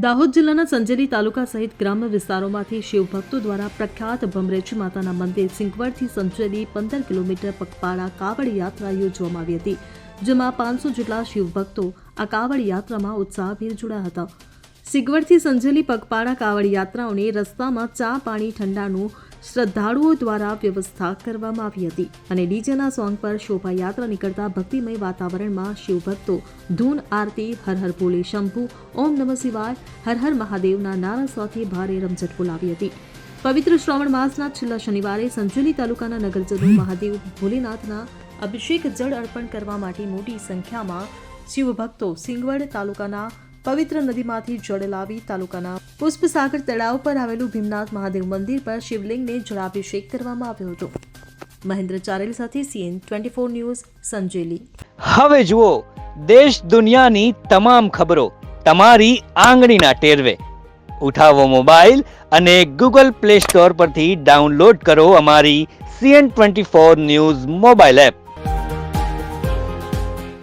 દાહોદ જિલ્લાના સંજેલી તાલુકા સહિત ગ્રામ્ય વિસ્તારોમાંથી શિવભક્તો દ્વારા પ્રખ્યાત ભમરેજી માતાના મંદિર સિંગવડથી સંજેલી 15 કિલોમીટર પગપાળા કાવડ યાત્રા યોજવામાં આવી હતી, જેમાં 500 જેટલા શિવભક્તો આ કાવડ યાત્રામાં ઉત્સાહભેર જોડાયા હતા. સિંગવડથી સંજેલી પગપાળા કાવડ યાત્રાઓને રસ્તામાં ચા પાણી ઠંડાનું શ્રદ્ધાળુઓ દ્વારા વ્યવસ્થા કરવામાં આવી હતી અને ડીજેના સોંગ પર શોભાયાત્રા નીકળતા ભક્તિમય વાતાવરણમાં શિવભક્તો ધૂન આરતી, હર હર ભોલે શંભુ, ઓમ નમઃ શિવાય, હર હર મહાદેવના નારા સાથે ભારે રમઝટ બોલાવી હતી. પવિત્ર શ્રાવણ માસના છેલ્લા શનિવારે સંજેલી તાલુકાના નગરજનો મહાદેવ ભોલેનાથના અભિષેક જળ અર્પણ કરવા માટે મોટી સંખ્યામાં શિવભક્તો સિંગવડ તાલુકાના પવિત્ર નદીમાંથી જળ લાવી તાલુકાના પુષ્પસાગર તળાવ પર આવેલું ભીમનાથ મહાદેવ મંદિર પર શિવલિંગને જળાભિષેક કરવામાં આવ્યો હતો. મહેન્દ્ર ચારેલ સાથે CN24 ન્યૂઝ, સંજેલી. હવે જુઓ દેશ દુનિયાની તમામ ખબરો તમારી આંગળીના ટેરવે. ઉઠાવો મોબાઈલ અને Google Play Store પરથી ડાઉનલોડ કરો અમારી CN24 ન્યૂઝ મોબાઈલ એપ.